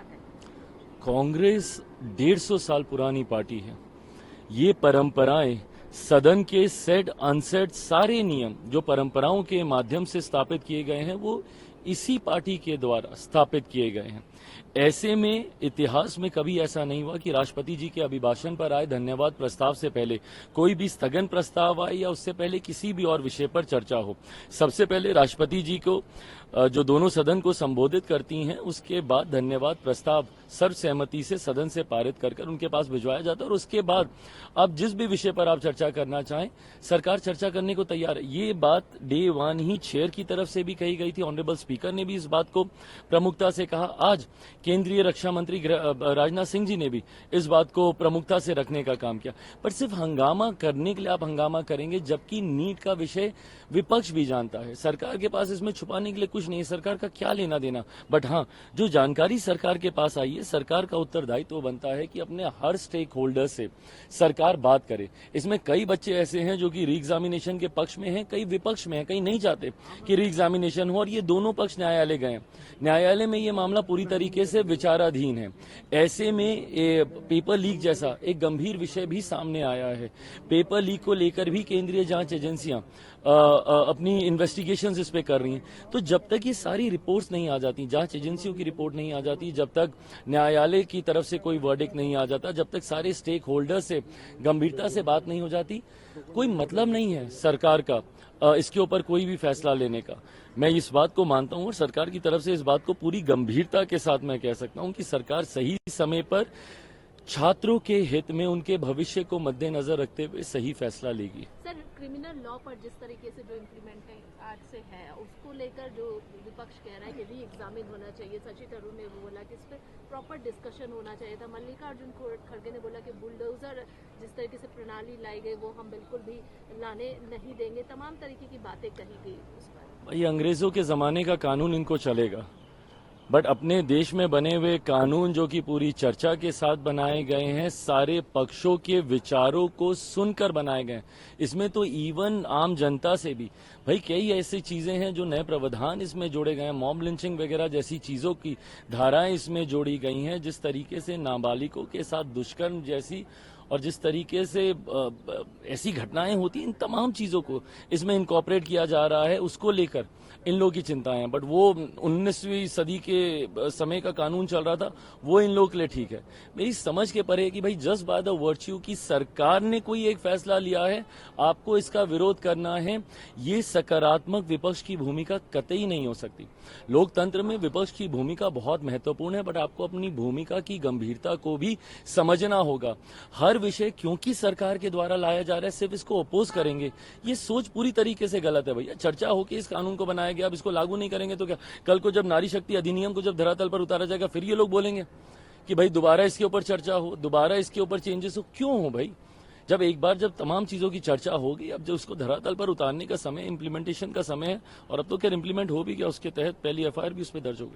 है? कांग्रेस 150 साल पुरानी पार्टी है। ये परंपराएं, सदन के सेट अनसेट सारे नियम जो परंपराओं के माध्यम से स्थापित किए गए हैं वो इसी पार्टी के द्वारा स्थापित किए गए हैं। ऐसे में इतिहास में कभी ऐसा नहीं हुआ कि राष्ट्रपति जी के अभिभाषण पर आए धन्यवाद प्रस्ताव से पहले कोई भी स्थगन प्रस्ताव आए या उससे पहले किसी भी और विषय पर चर्चा हो। सबसे पहले राष्ट्रपति जी को जो दोनों सदन को संबोधित करती हैं उसके बाद धन्यवाद प्रस्ताव सर्वसहमति से सदन से पारित कर उनके पास भिजवाया जाता है और उसके बाद अब जिस भी विषय पर आप चर्चा करना चाहें सरकार चर्चा करने को तैयार है। ये बात डे वन ही चेयर की तरफ से भी कही गई थी। ऑनरेबल स्पीकर ने भी इस बात को प्रमुखता से कहा। आज केंद्रीय रक्षा मंत्री राजनाथ सिंह जी ने भी इस बात को प्रमुखता से रखने का काम किया। पर सिर्फ हंगामा करने के लिए आप हंगामा करेंगे जबकि नीट का विषय विपक्ष भी जानता है। सरकार के पास इसमें छुपाने के लिए कुछ नहीं है। सरकार का क्या लेना देना। बट हाँ, जो जानकारी सरकार के पास आई है सरकार का उत्तरदायित्व बनता है कि अपने हर स्टेक होल्डर से सरकार बात करे। इसमें कई बच्चे ऐसे हैं जो कि री एग्जामिनेशन के पक्ष में हैं, कई विपक्ष में हैं, कई नहीं चाहते कि री एग्जामिनेशन हो और ये दोनों पक्ष न्यायालय गए। न्यायालय में ये मामला पूरी तरीके से विचाराधीन है। ऐसे में पेपर लीक जैसा एक गंभीर विषय भी सामने आया है। पेपर लीक को लेकर भी केंद्रीय जांच एजेंसियां अपनी इन्वेस्टिगेशंस इस पे कर रही हैं। तो जब तक ये सारी रिपोर्ट्स नहीं आ जाती, जांच एजेंसियों की रिपोर्ट नहीं आ जाती, जब तक न्यायालय की तरफ से कोई वर्डिक्ट नहीं आ जाता, जब तक सारे स्टेक होल्डर से गंभीरता से बात नहीं हो जाती, कोई मतलब नहीं है सरकार का इसके ऊपर कोई भी फैसला लेने का। मैं इस बात को मानता हूं और सरकार की तरफ से इस बात को पूरी गंभीरता के साथ मैं कह सकता हूं कि सरकार सही समय पर छात्रों के हित में उनके भविष्य को मद्देनजर रखते हुए सही फैसला लेगी। सर, क्रिमिनल लॉ पर जिस तरीके से जो इम्प्लीमेंट आज से है उसको लेकर जो विपक्ष कह रहा है कि री एग्जामिन होना चाहिए, शशि थरूर ने बोला कि इस पर प्रॉपर डिस्कशन होना चाहिए था, मल्लिकार्जुन खड़गे ने बोला कि बुलडोजर जिस तरीके से प्रणाली लाई गई वो हम बिल्कुल भी लाने नहीं देंगे, तमाम तरीके की बातें कही गई उस पर। भाई अंग्रेजों के जमाने का कानून इनको चलेगा, बट अपने देश में बने हुए कानून जो कि पूरी चर्चा के साथ बनाए गए हैं, सारे पक्षों के विचारों को सुनकर बनाए गए। इसमें तो इवन आम जनता से भी भाई कई ऐसी चीजें हैं जो नए प्रावधान इसमें जोड़े गए हैं। मॉब लिंचिंग वगैरह जैसी चीजों की धाराएं इसमें जोड़ी गई हैं। जिस तरीके से नाबालिगों के साथ दुष्कर्म जैसी और जिस तरीके से ऐसी घटनाएं होती हैं, इन तमाम चीजों को इसमें इनकॉर्पोरेट किया जा रहा है, उसको लेकर इन लोगों की चिंताएं हैं। बट वो 19वीं सदी के समय का कानून चल रहा था, वो इन लोगों के लिए ठीक है। मेरी समझ के परे है कि भाई जस्ट बाय द वर्च्यू की सरकार ने कोई एक फैसला लिया है, आपको इसका विरोध करना है, ये सकारात्मक विपक्ष की भूमिका कतई नहीं हो सकती। लोकतंत्र में विपक्ष की भूमिका बहुत महत्वपूर्ण है, बट आपको अपनी भूमिका की गंभीरता को भी समझना होगा। हर विषय क्योंकि सरकार के द्वारा लाया जा रहा है सिर्फ इसको अपोज करेंगे, ये सोच पूरी तरीके से गलत है। भैया चर्चा होकर इस कानून को बनाया गया, अब इसको लागू नहीं करेंगे तो क्या कल को जब नारी शक्ति अधिनियम को जब धरातल पर उतारा जाएगा फिर ये लोग बोलेंगे कि भाई दोबारा इसके ऊपर चर्चा हो, दोबारा इसके ऊपर चेंजेस हो। क्यों हो भाई? जब एक बार जब तमाम चीजों की चर्चा होगी, अब जो उसको धरातल पर उतारने का समय, इंप्लीमेंटेशन का समय है। और अब तो क्या इंप्लीमेंट हो भी गया, उसके तहत पहली एफआईआर भी उस पर दर्ज हो गई।